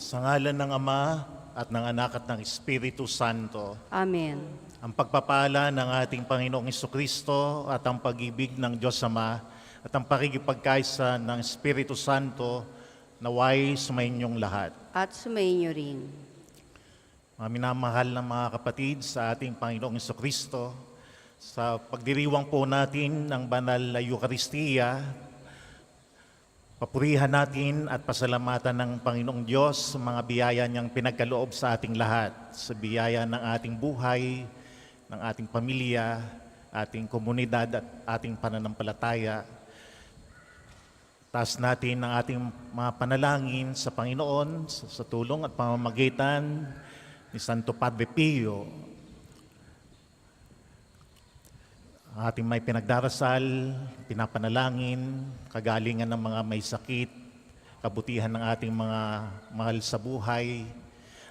Sa ngalan ng Ama at ng Anak at ng Espiritu Santo, Amen. ang pagpapala ng ating Panginoong Jesucristo at ang pag-ibig ng Diyos Ama at ang pakikipagkaisa ng Espiritu Santo naway sumainyong lahat. At sumainyo rin. Mga minamahal ng mga kapatid sa ating Panginoong Jesucristo, sa pagdiriwang po natin ng banal na Eucharistia, papurihan natin at pasalamatan ng Panginoong Diyos sa mga biyaya niyang pinagkaloob sa ating lahat, sa biyaya ng ating buhay, ng ating pamilya, ating komunidad at ating pananampalataya. Taas natin ang ating mga panalangin sa Panginoon sa tulong at pamamagitan ni Santo Padre Pio. Ang ating may pinagdarasal, pinapanalangin, kagalingan ng mga may sakit, kabutihan ng ating mga mahal sa buhay,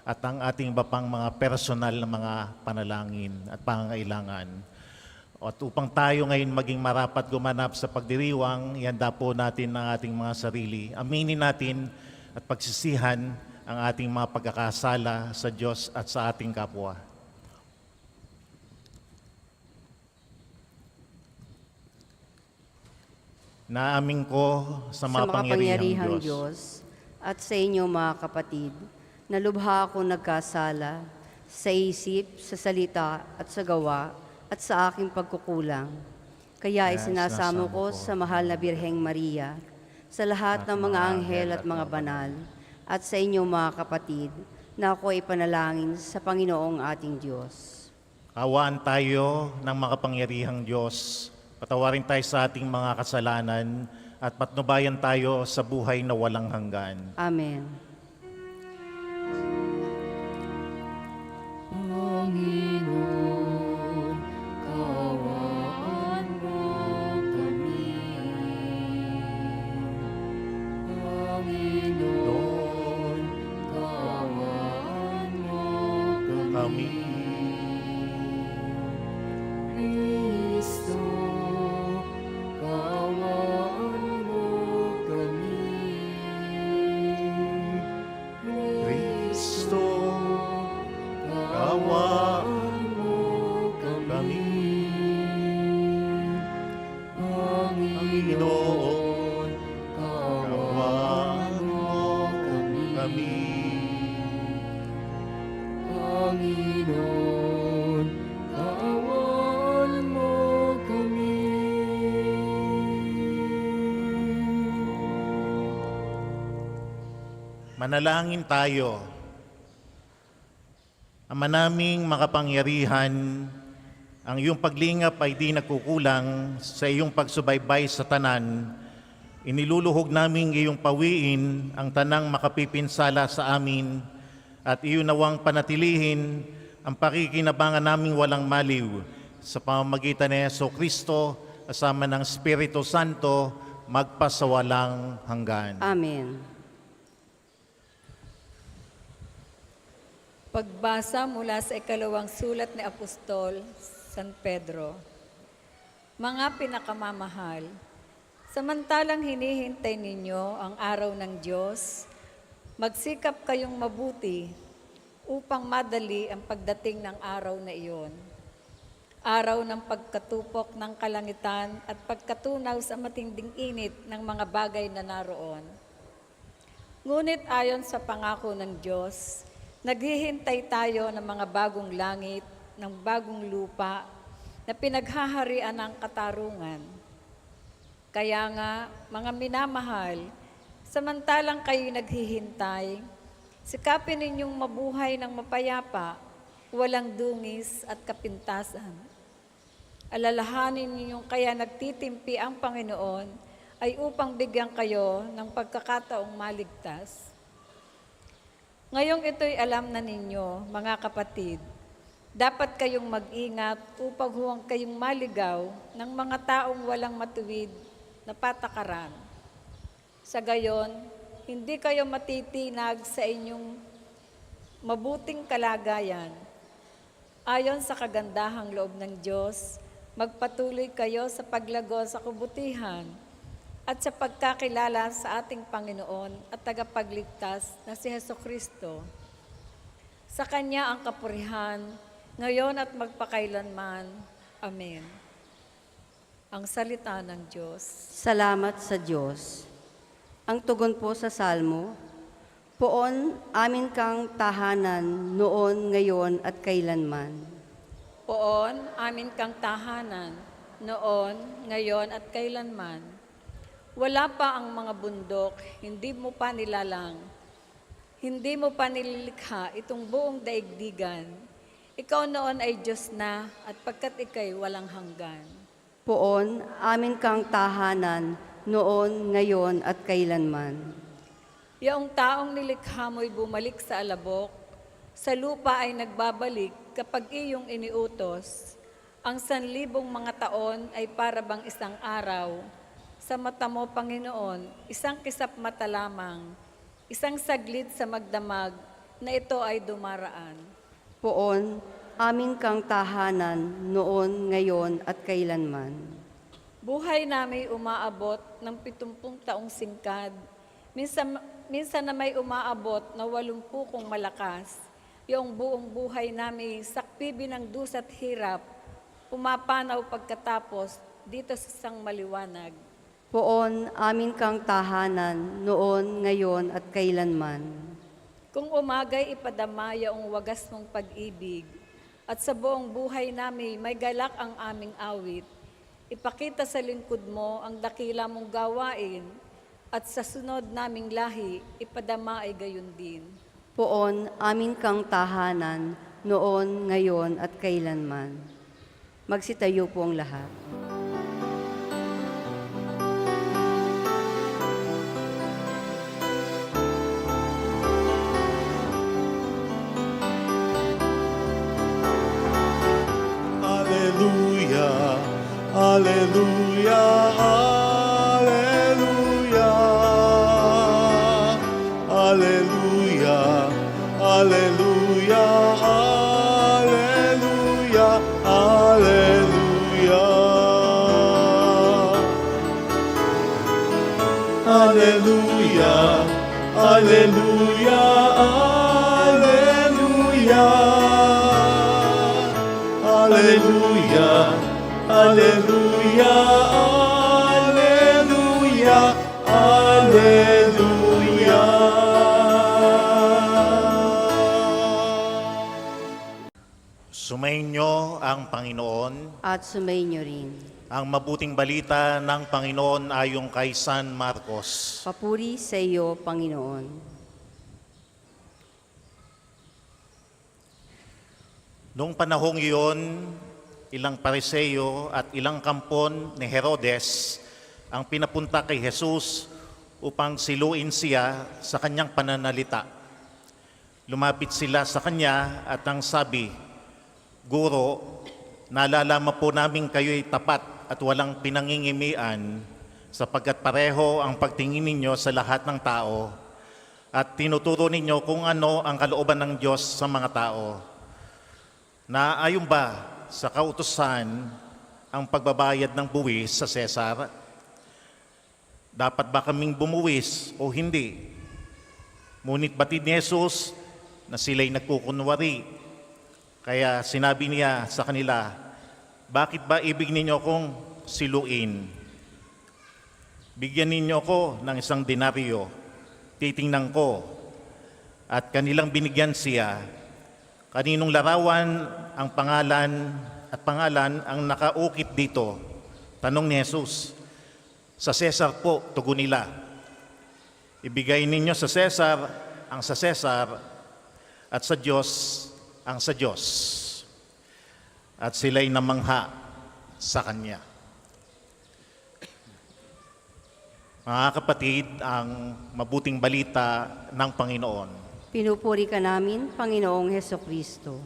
at ang ating iba pang mga personal na mga panalangin at pangangailangan. At upang tayo ngayon maging marapat gumanap sa pagdiriwang, ihanda po natin ang ating mga sarili. Aminin natin at pagsisihan ang ating mga pagkakasala sa Diyos at sa ating kapwa. Naamin ko sa makapangyarihang Diyos at sa inyo mga kapatid, na lubha akong nagkasala sa isip, sa salita at sa gawa at sa aking pagkukulang. Kaya isinasamo ko sa mahal na Birheng Maria, sa lahat ng mga anghel at mga banal, at sa inyo mga kapatid, na ako ipanalangin sa Panginoong ating Diyos. Kawaan tayo ng makapangyarihang Diyos. Patawarin tayo sa ating mga kasalanan at patnubayan tayo sa buhay na walang hanggan. Amen. Panginoon, kaawaan mo kami. Panginoon, kaawaan mo kami. Kristo, kaawaan mo kami. Kristo, kaawaan mo kami. Panginoon, kaawaan mo kami. Panginoon, kaawaan mo kami. Manalangin tayo. Ama naming makapangyarihan, ang iyong paglingap ay di nagkukulang sa iyong pagsubaybay sa tanan. Iniluluhog naming iyong pawiin ang tanang makapipinsala sa amin at iyon nawang panatilihin ang pakikinabangan naming walang maliw sa pamamagitan ni Jesucristo kasama ng Espiritu Santo magpasawalang hanggan. Amen. Pagbasa mula sa ikalawang sulat ni Apostol San Pedro. Mga pinakamamahal, samantalang hinihintay ninyo ang araw ng Diyos, magsikap kayong mabuti upang madali ang pagdating ng araw na iyon. Araw ng pagkatupok ng kalangitan at pagkatunaw sa matinding init ng mga bagay na naroon. Ngunit ayon sa pangako ng Diyos, naghihintay tayo ng mga bagong langit, ng bagong lupa, na pinaghaharian ng katarungan. Kaya nga, mga minamahal, samantalang kayo naghihintay, sikapin ninyong mabuhay ng mapayapa, walang dungis at kapintasan. Alalahanin ninyong kaya nagtitimpi ang Panginoon ay upang bigyan kayo ng pagkakataong maligtas. Ngayong ito'y alam na ninyo, mga kapatid, dapat kayong mag-ingat upang huwag kayong maligaw ng mga taong walang matuwid na patakaran. Sa gayon, hindi kayo matitinag sa inyong mabuting kalagayan. Ayon sa kagandahang loob ng Diyos, magpatuloy kayo sa paglago sa kabutihan at sa pagkakilala sa ating Panginoon at tagapagligtas na si Hesukristo. Sa Kanya ang kapurihan, ngayon at magpakailanman. Amen. Ang salita ng Diyos. Salamat sa Diyos. Ang tugon po sa Salmo, Poon amin kang tahanan noon, ngayon at kailanman. Poon, amin kang tahanan, noon, ngayon at kailanman. Wala pa ang mga bundok, hindi mo pa nilalang. Hindi mo pa nililikha itong buong daigdigan. Ikaw noon ay Diyos na, at pagkat ikay walang hanggan. Poon amin kang tahanan noon, ngayon at kailanman. Yaong taong nilikha mo'y bumalik sa alabok, sa lupa ay nagbabalik kapag iyong iniutos. Ang 1,000 mga taon ay para bang isang araw. Sa mata mo, Panginoon, isang kisap mata lamang, isang saglit sa magdamag na ito ay dumaraan. Poon amin kang tahanan noon, ngayon at kailanman. Buhay namin umaabot ng 70 taong singkad. Minsan na may umaabot na 80 kung malakas. Yung buong buhay namin sakpibi ng dusat hirap, pumapanaw pagkatapos dito sa isang maliwanag. Poon amin kang tahanan noon, ngayon at kailanman. Kung umagay ipadamaya ang wagas mong pag-ibig, at sa buong buhay namin may galak ang aming awit, ipakita sa lingkod mo ang dakila mong gawain, at sa sunod naming lahi, ipadama ay gayon din. Poon amin kang tahanan noon, ngayon at kailanman. Magsitayo po ang lahat. Alleluia, alleluia, alleluia. Alleluia, alleluia, alleluia, alleluia. Alleluia, alleluia, alleluia. Alleluia, alleluia, alleluia, alleluia. Sumainyo ang Panginoon. At sumainyo rin. Ang mabuting balita ng Panginoon ayon kay San Marcos. Papuri sa iyo, Panginoon. Noong panahong iyon, ilang Pariseo at ilang kampon ni Herodes ang pinapunta kay Jesus upang siluin siya sa kanyang pananalita. Lumapit sila sa kanya at ang sabi, Guro, naalala po namin kayo'y tapat at walang pinangingimian sapagkat pareho ang pagtingin ninyo sa lahat ng tao at tinuturo ninyo kung ano ang kalooban ng Diyos sa mga tao. Naayon ba sa kautusan ang pagbabayad ng buwis sa Cesar? Dapat ba kaming bumuwis o hindi? Ngunit batid ni Jesus na sila'y nagkukunwari. Kaya sinabi niya sa kanila, bakit ba ibig ninyo kong siluin? Bigyan ninyo ko ng 1 denaryo, titingnan ko. At kanilang binigyan siya. Kaninong larawan ang pangalan ang nakaukit dito? Tanong ni Jesus. Sa Cesar po, tugon nila. Ibigay ninyo sa Cesar ang sa Cesar at sa Diyos ang sa Diyos. At sila'y namangha sa Kanya. Mga kapatid, ang mabuting balita ng Panginoon. Pinupuri ka namin, Panginoong Hesukristo.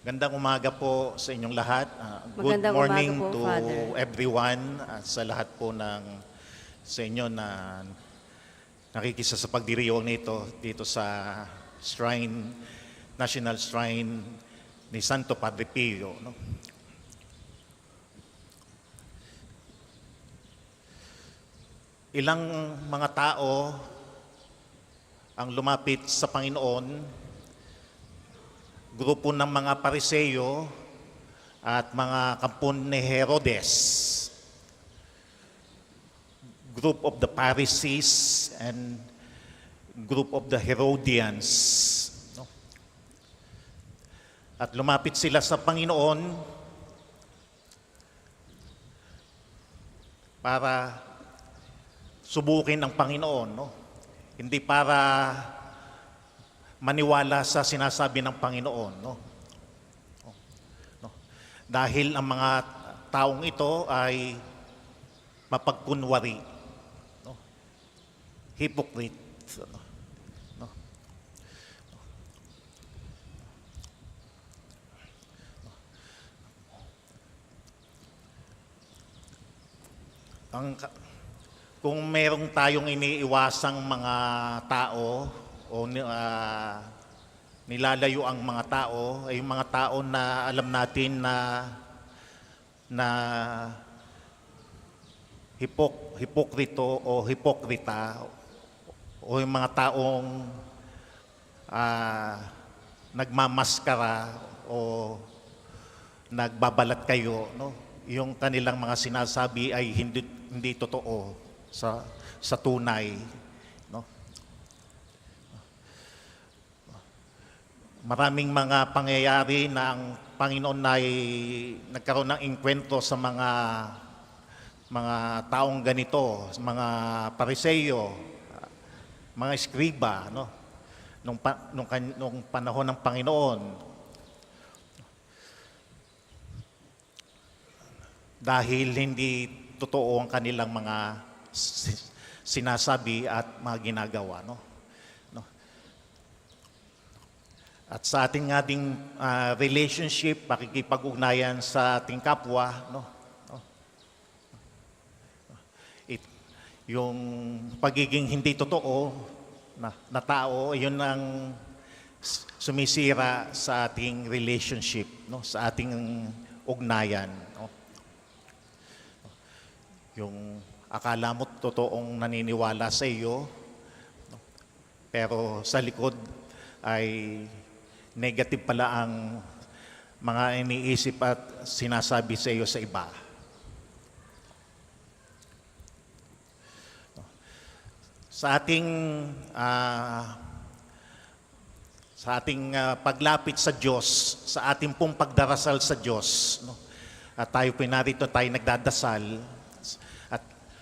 Gandang umaga po sa inyong lahat. Good Magandang morning umaga po, to Father. everyone sa lahat po sa inyo na nakikisa sa pagdiriwang nito dito sa National Shrine ni Santo Padre Pio. No? Ilang mga tao ang lumapit sa Panginoon, grupo ng mga Pariseyo at mga kampon ni Herodes, group of the Pharisees and group of the Herodians. No? At lumapit sila sa Panginoon para subukin ang Panginoon, no? Hindi para maniwala sa sinasabi ng Panginoon, no? No. Dahil ang mga taong ito ay mapagkunwari, no? Hypocrite, no? Kung merong tayong iniiwasang mga tao o nilalayo ang mga tao, ay yung mga tao na alam natin na hipokrito o hipokrita, o yung mga taong nagmamaskara o nagbabalat kayo, no? Yung kanilang mga sinasabi ay hindi totoo sa tunay, no? Maraming mga pangyayari na ang Panginoon ay nagkaroon ng engkwentro sa mga taong ganito, sa mga Pariseyo, mga eskriba, no? Nung panahon ng Panginoon. Dahil hindi totoo ang kanilang mga sinasabi at mga ginagawa, no? No? At sa ating ating relationship, pakikipag-ugnayan sa ating kapwa, no? No? Yung pagiging hindi totoo na tao, yun ang sumisira sa ating relationship, no? Sa ating ugnayan, no? Yung akala mo totoong naniniwala sa iyo, no? Pero sa likod ay negative pala ang mga iniisip at sinasabi sa iyo sa iba. Sa ating paglapit sa Diyos, sa ating pong pagdarasal sa Diyos, no? At tayo pinarito, tayo nagdadasal, at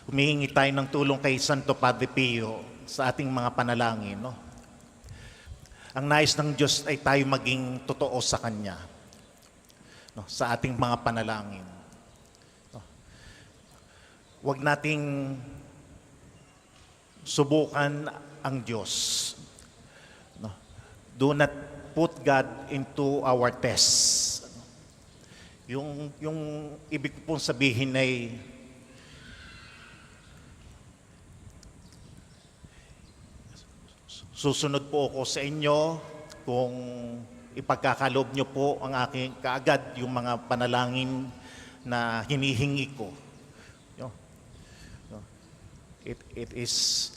humihingi tayo ng tulong kay Santo Padre Pio sa ating mga panalangin, no? Ang nais ng Diyos ay tayo maging totoo sa Kanya, no? Sa ating mga panalangin, no? Huwag nating subukan ang Diyos, no? Do not put God into our test. Yung ibig ko pong sabihin ay susunod po ako sa inyo kung ipagkakaloob niyo po ang aking kaagad yung mga panalangin na hinihingi ko. It is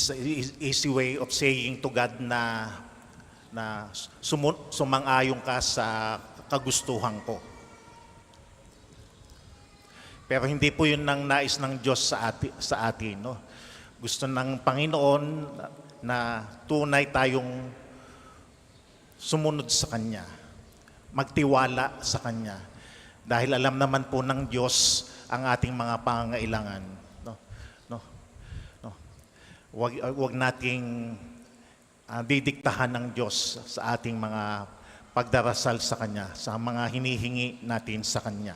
an easy way of saying to God na sumang-ayon ka sa kagustuhan ko. Pero hindi po yun ang nais ng Diyos sa atin, no? Gusto ng Panginoon na tunay tayong sumunod sa Kanya, magtiwala sa Kanya. Dahil alam naman po ng Diyos ang ating mga pangangailangan, no? No? No? Wag nating didiktahan ng Diyos sa ating mga pagdarasal sa Kanya, sa mga hinihingi natin sa Kanya.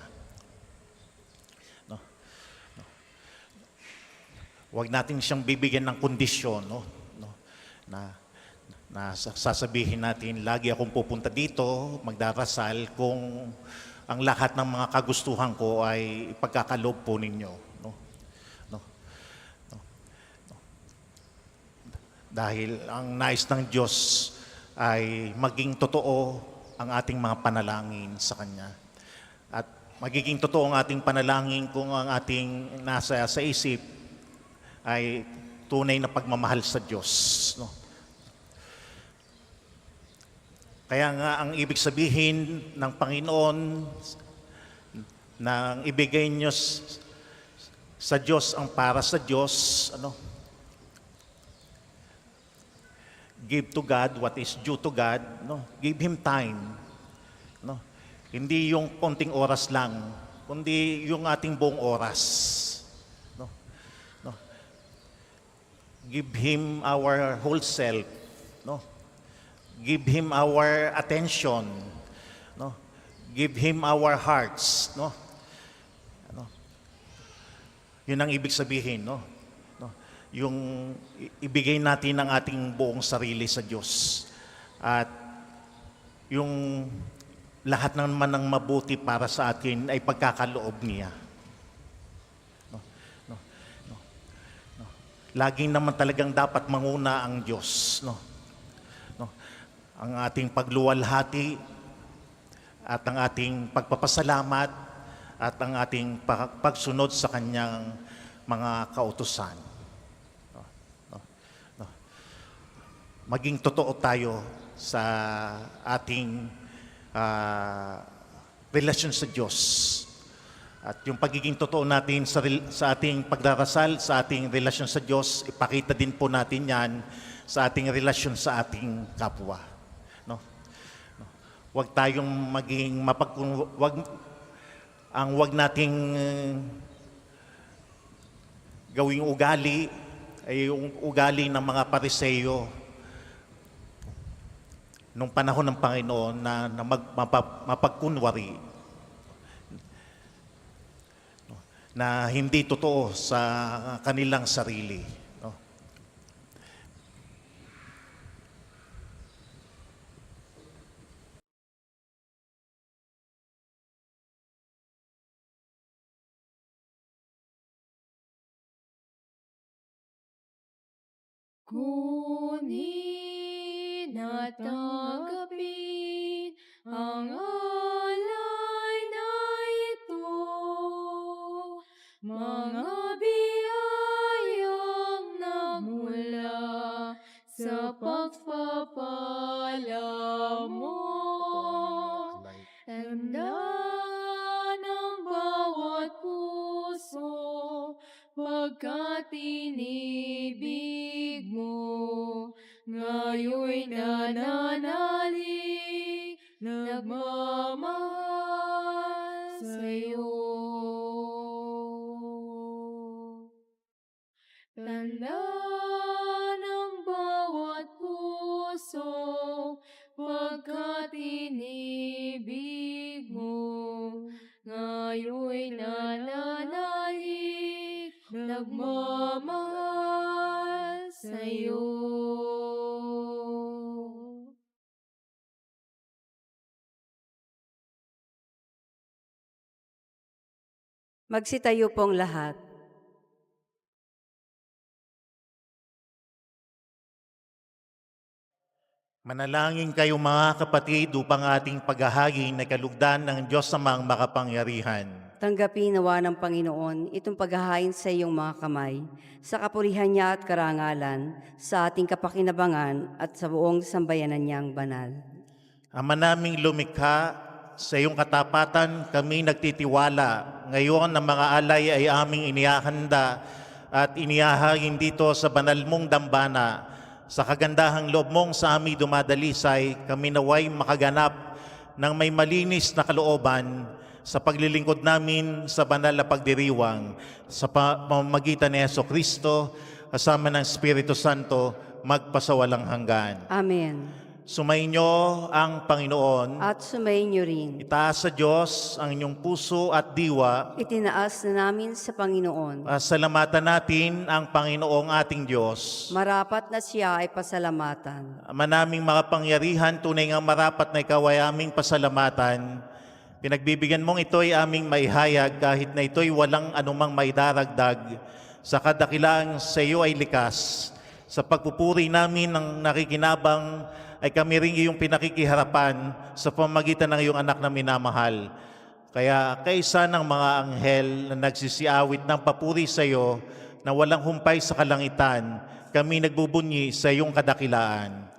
Huwag natin siyang bibigyan ng kondisyon, no? Na sasabihin natin, lagi akong pupunta dito, magdarasal kung ang lahat ng mga kagustuhan ko ay ipagkakaloob po ninyo, no? No? No? No? Dahil ang nais ng Diyos ay maging totoo ang ating mga panalangin sa Kanya. At magiging totoo ang ating panalangin kung ang ating nasa sa isip ay tunay na pagmamahal sa Diyos. No? Kaya nga ang ibig sabihin ng Panginoon na ibigay niyo sa Diyos ang para sa Diyos, give to God what is due to God, no? Give Him time. No? Hindi yung konting oras lang, kundi yung ating buong oras. No? No? Give Him our whole self. No? Give Him our attention. No? Give Him our hearts. No? Yun ang ibig sabihin, no? Yung ibigay natin ang ating buong sarili sa Diyos. At yung lahat naman ng mabuti para sa atin ay pagkakaloob niya. No? No? No? No? Laging naman talagang dapat manguna ang Diyos. No? No? Ang ating pagluwalhati at ang ating pagpapasalamat at ang ating pagsunod sa kanyang mga kautusan. Maging totoo tayo sa ating relasyon sa Diyos. At yung pagiging totoo natin sa ating pagdarasal, sa ating relasyon sa Diyos, ipakita din po natin yan sa ating relasyon sa ating kapwa. No? Huwag tayong maging wag nating gawing ugali ay yung ugali ng mga Pariseyo nung panahon ng Panginoon na mapagkunwari na hindi totoo sa kanilang sarili. No? Kunin at tanggapin ang alay na ito, mga biyayang nagmula sa pagpapala mo. Tanda ng bawat puso, pagkat inibig mo, ngayon'y nananalig, nagmamahal sa'yo. Tanda ng bawat puso, pagkat inibig mo, ngayon'y nananalig, nagmamahal sa'yo. Magsitayo pong lahat. Manalangin kayo mga kapatid upang ating paghahagi na kalugdan ng Diyos Amang makapangyarihan. Tanggapin nawa ng Panginoon itong paghahain sa iyong mga kamay, sa kapurihan niya at karangalan, sa ating kapakinabangan at sa buong sambayanan niyang banal. Ama naming lumikha, sa iyong katapatan kami nagtitiwala. Ngayon ang mga alay ay aming inihahanda at inihahagin dito sa banal mong dambana. Sa kagandahang loob mong sa aming dumadalisay, kami naway makaganap ng may malinis na kalooban sa paglilingkod namin sa banal na pagdiriwang sa pamamagitan ni Jesucristo kasama ng Espiritu Santo magpasawalang hanggan. Amen. Sumainyo ang Panginoon. At sumayin niyo rin. Itaas sa Diyos ang inyong puso at diwa. Itinaas na namin sa Panginoon. Salamatan natin ang Panginoong ating Diyos. Marapat na siya ay pasalamatan. Ama naming makapangyarihan, tunay nga marapat na ikaw ay aming pasalamatan. Pinagbibigyan mong ito'y aming maihayag kahit na ito'y walang anumang maidaragdag. Sa kadakilaang sa iyo ay likas. Sa pagpupuri namin ng nakikinabang ay kami rin iyong pinakikiharapan sa pamagitan ng iyong anak na minamahal. Kaya kaisa ng mga anghel na nagsisiawit ng papuri sa iyo na walang humpay sa kalangitan, kami nagbubunyi sa iyong kadakilaan.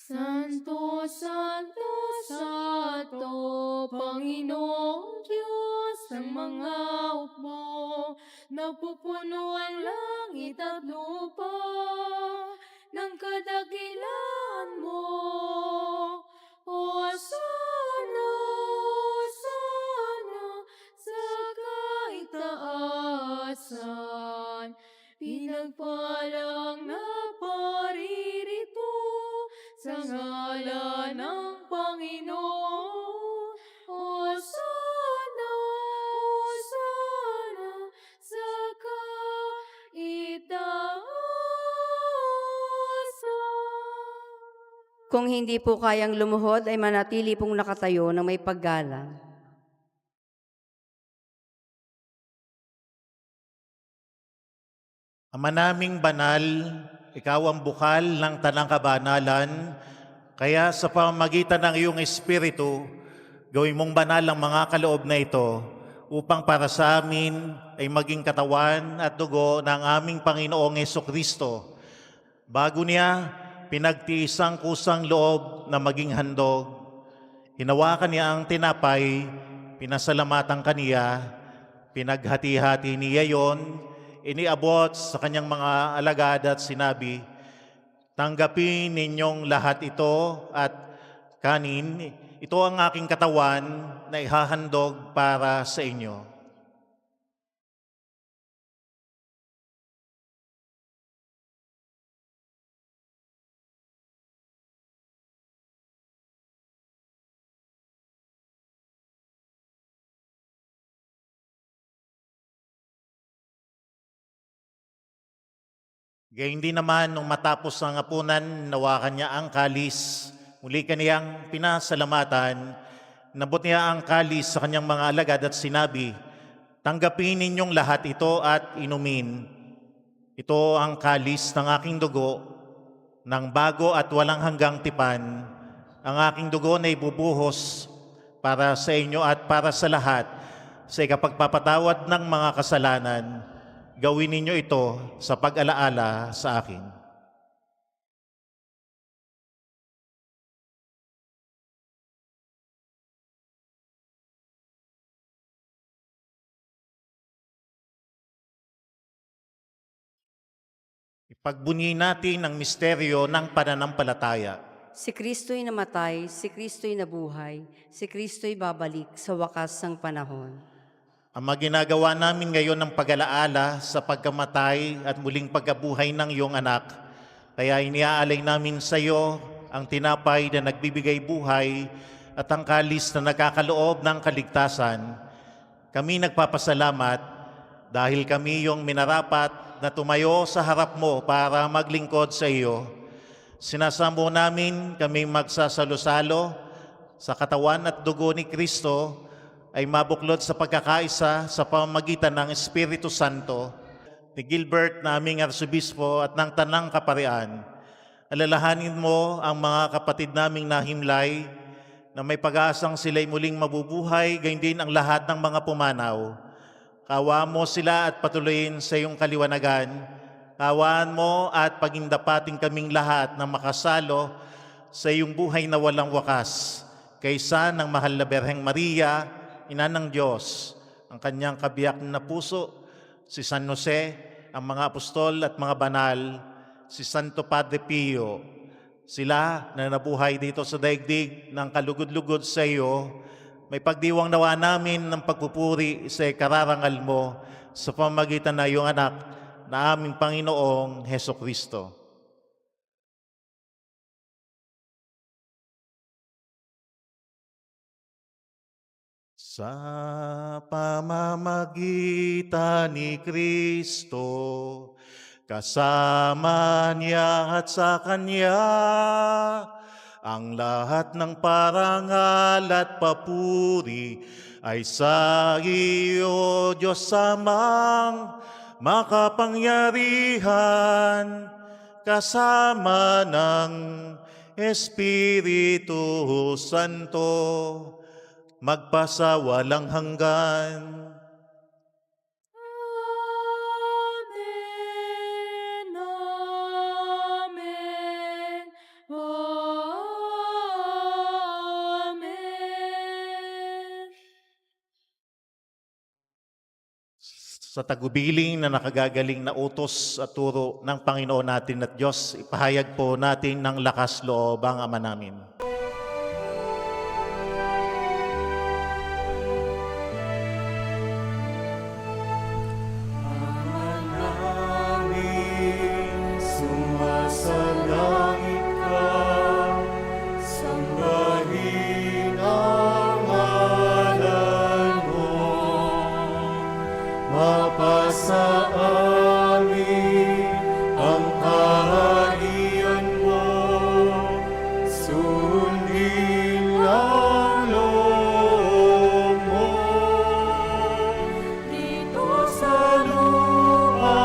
Santo, Santo, Santo, Panginoong Diyos ng mga hukbo, napupuno ang langit at lupa ng kadakilaan mo. Hosana, Hosana, sa kaitaasan, pinagpalang na paririto sa ngalan ng Panginoon. Hosana, Hosana, sa kaitaasan. Kung hindi po kayang lumuhod, ay manatili pong nakatayo ng may paggalang. Ama naming banal, ikaw ang bukal ng tanang kabanalan, kaya sa pamamagitan ng iyong Espiritu, gawin mong banal ang mga kaloob na ito upang para sa amin ay maging katawan at dugo ng aming Panginoong Hesukristo. Bago niya, pinagtiis ang kusang loob na maging handog. Hinawakan niya ang tinapay, pinasalamatan kaniya, pinaghati-hati niya yon, iniabot sa kanyang mga alagad at sinabi, "Tanggapin ninyong lahat ito at kanin, ito ang aking katawan na ihahandog para sa inyo." Gayun din naman, nung matapos ang hapunan, nawakan niya ang kalis. Muli kaniyang pinasalamatan. Nabot niya ang kalis sa kanyang mga alagad at sinabi, "Tanggapin ninyong lahat ito at inumin. Ito ang kalis ng aking dugo, ng bago at walang hanggang tipan. Ang aking dugo na ibubuhos para sa inyo at para sa lahat sa ikapagpapatawad ng mga kasalanan. Gawin ninyo ito sa pag-alaala sa akin." Ipagbunyi natin ang misteryo ng pananampalataya. Si Kristo'y namatay, si Kristo'y nabuhay, si Kristo'y babalik sa wakas ng panahon. Ang mga ginagawa namin ngayon ng pag-alaala sa pagkamatay at muling pagkabuhay ng iyong anak, kaya iniaalay namin sa iyo ang tinapay na nagbibigay buhay at ang kalis na nagkakaloob ng kaligtasan. Kami nagpapasalamat dahil kami yung minarapat na tumayo sa harap mo para maglingkod sa iyo. Sinasamo namin kami magsasalo-salo sa katawan at dugo ni Kristo ay mabuklod sa pagkakaisa sa pamamagitan ng Espiritu Santo, ni Gilbert na aming Arsobispo at ng Tanang Kaparian. Alalahanin mo ang mga kapatid naming nahimlay na may pag-aasang sila'y muling mabubuhay, gayon din ang lahat ng mga pumanaw. Kawaan mo sila at patuloyin sa iyong kaliwanagan. Kawaan mo at pagindapating kaming lahat na makasalo sa iyong buhay na walang wakas, kaysa ng mahal na Berheng Maria, Ina ng Diyos, ang kanyang kabiyak na puso, si San Jose, ang mga apostol at mga banal, si Santo Padre Pio, sila na nabuhay dito sa daigdig ng kalugod-lugod sa iyo, may pagdiwang nawa namin ng pagpupuri sa kararangal mo sa pamamagitan na iyong anak na aming Panginoong Hesukristo. Sa pamamagitan ni Kristo, kasama niya at sa Kanya, ang lahat ng parangal at papuri ay sa iyo, Diyos Amang makapangyarihan, kasama ng Espiritu Santo, magpasawalang hanggan. Amen. Amen. Amen. Sa tagubiling na nakagagaling na utos at turo ng Panginoon natin at Diyos, ipahayag po natin ng lakas loob ang Ama namin. Sumasalangit ka, sambahin ang ngalan mo. Mapasa amin ang kaharian mo, sundin ang loob mo. Dito sa lupa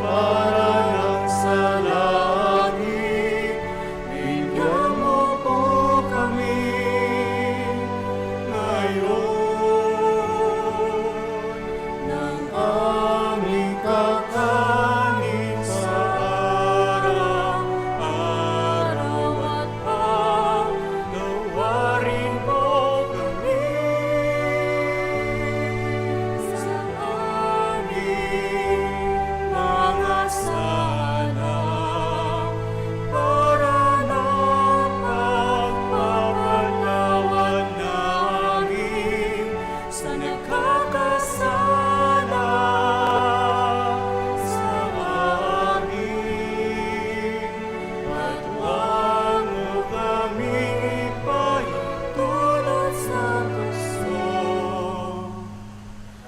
para ng sa langit, bigyan mo po kami ngayon ng aming kakanin sa araw-araw at pagnawarin mo kami sa aming mga sala para ng pagpapatawad namin sa nagkakasala sa amin. At huwag mo kaming ipahintulot sa gusto,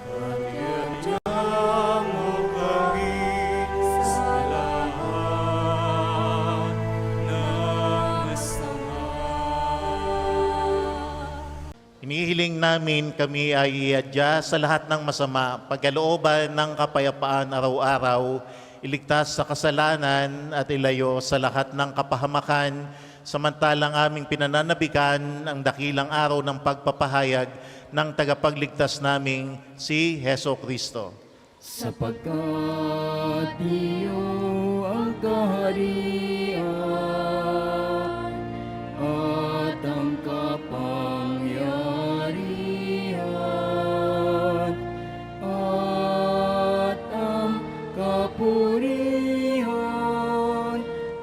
at iadya mo kami sa lahat ng masama. Hinihiling namin kami ay iadya sa lahat ng masama, pagkalooban ng kapayapaan araw-araw, iligtas sa kasalanan at ilayo sa lahat ng kapahamakan, samantalang aming pinananabikan ang dakilang araw ng pagpapahayag ng tagapagligtas naming si Heso Kristo. Sapagkat iyo ang kaharian at ang kapangyarihan at ang kapurihan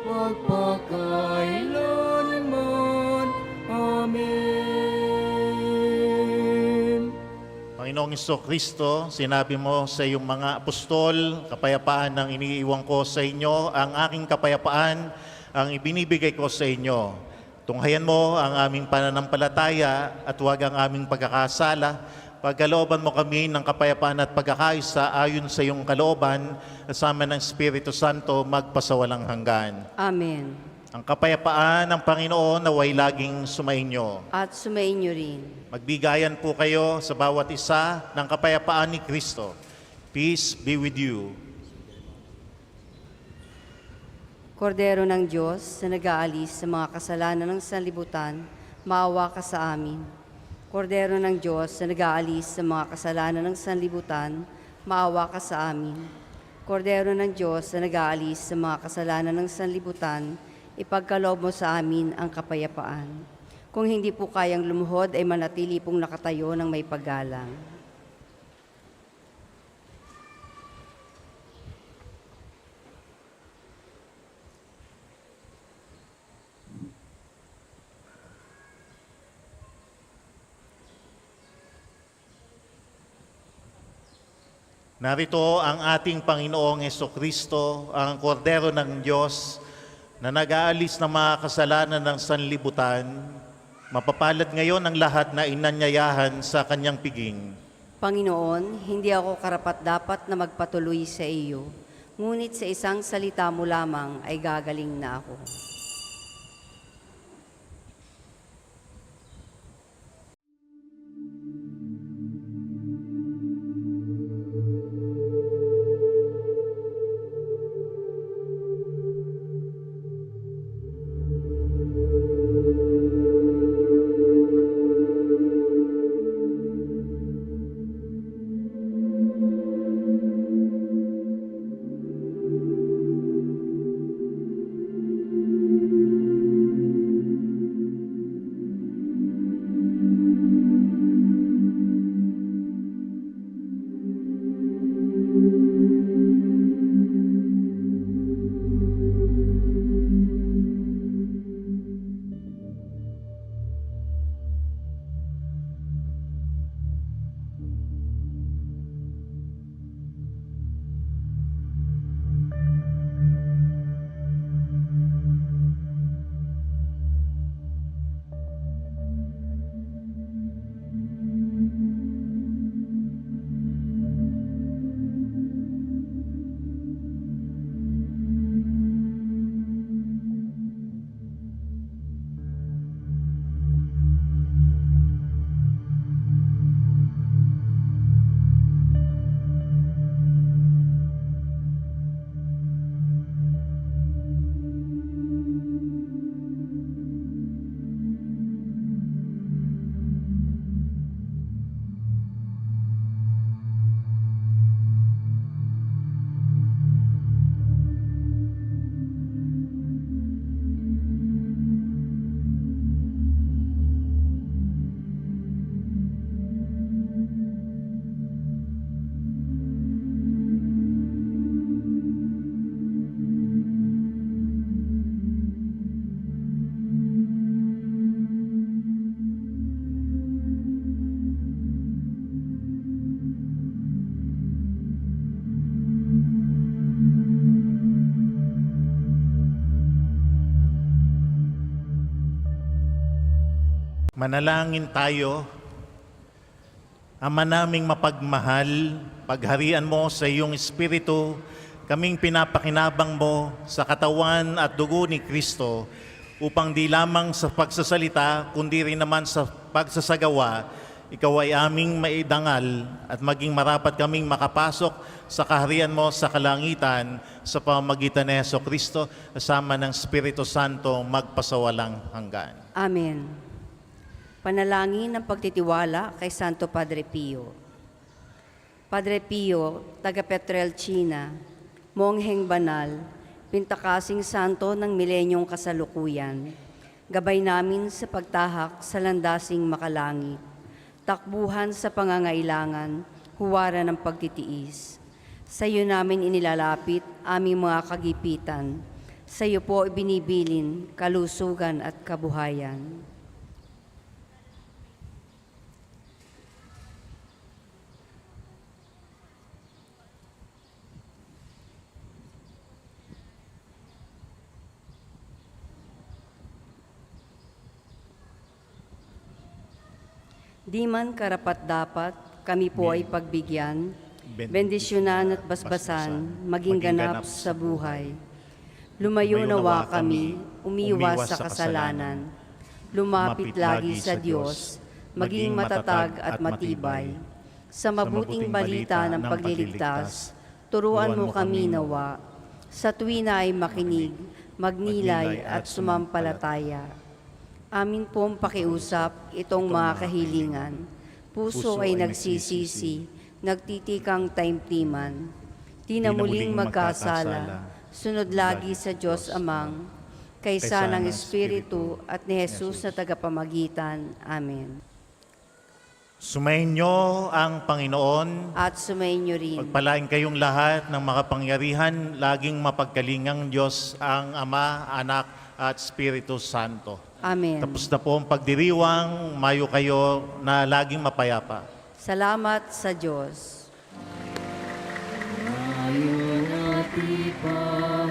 magpakailanman. Amen. Panginoong Kristo, sinabi mo sa iyong mga apostol, kapayapaan ang iniiwan ko sa inyo, ang aking kapayapaan ang ibinibigay ko sa inyo. Tunghayan mo ang aming pananampalataya at huwag ang aming pagkakasala. Pagkalooban mo kami ng kapayapaan at pagkakaisa ayon sa iyong kalooban, kasama ng Espiritu Santo magpasawalang hanggan. Amen. Ang kapayapaan ng Panginoon naway laging sumainyo. At sumainyo rin. Magbigayan po kayo sa bawat isa ng kapayapaan ni Kristo. Peace be with you. Kordero ng Diyos na nag-aalis sa mga kasalanan ng sanlibutan, maawa ka sa amin. Kordero ng Diyos na nag-aalis sa mga kasalanan ng sanlibutan, maawa ka sa amin. Kordero ng Diyos na nag-aalis sa mga kasalanan ng sanlibutan, ipagkaloob mo sa amin ang kapayapaan. Kung hindi po kayang lumuhod, ay manatili pong nakatayo ng may paggalang. Narito ang ating Panginoong Kristo, ang kordero ng Diyos na nag-aalis ng mga kasalanan ng sanlibutan. Mapapalad ngayon ang lahat na inanyayahan sa kanyang piging. Panginoon, hindi ako karapat-dapat na magpatuloy sa iyo, ngunit sa isang salita mo lamang ay gagaling na ako. Manalangin tayo. Ama naming mapagmahal, pagharian mo sa iyong Espiritu, kaming pinapakinabang mo sa katawan at dugo ni Kristo upang di lamang sa pagsasalita, kundi rin naman sa pagsasagawa, ikaw ay aming maidangal at maging marapat kaming makapasok sa kaharian mo sa kalangitan sa pamamagitan ni Jesucristo kasama ng Espiritu Santo magpasawalang hanggan. Amen. Panalangin ng pagtitiwala kay Santo Padre Pio. Padre Pio, taga Petrelcina, mongheng banal, pintakasing santo ng milenyong kasalukuyan, gabay namin sa pagtahak sa landasing makalangit, takbuhan sa pangangailangan, huwaran ng pagtitiis. Sa iyo namin inilalapit aming mga kagipitan, sa iyo po ibinibilin kalusugan at kabuhayan. Di man karapat-dapat, kami po ay pagbigyan, bendisyonan at basbasan, maging ganap sa buhay. Lumayo nawa kami, umiwas sa kasalanan, lumapit lagi sa Diyos, maging matatag at matibay. Sa mabuting balita ng pagliligtas, turuan mo kami nawa, sa tuwina ay makinig, magnilay at sumampalataya. Amin pong pakiusap itong mga kahilingan. Puso ay nagsisisi, nagtitikang taimtiman. Di na muling magkasala, sunod lagi sa Diyos Amang, kaysa ng Espiritu at ni Jesus na tagapamagitan. Amen. Sumainyo ang Panginoon. At sumainyo rin. Pagpalain kayong lahat ng makapangyarihan, laging mapagkalingang Diyos ang Ama, Anak at Espiritu Santo. Amen. Tapos na po ang pagdiriwang, mayo kayo na laging mapayapa. Salamat sa Diyos. Ayon at iba.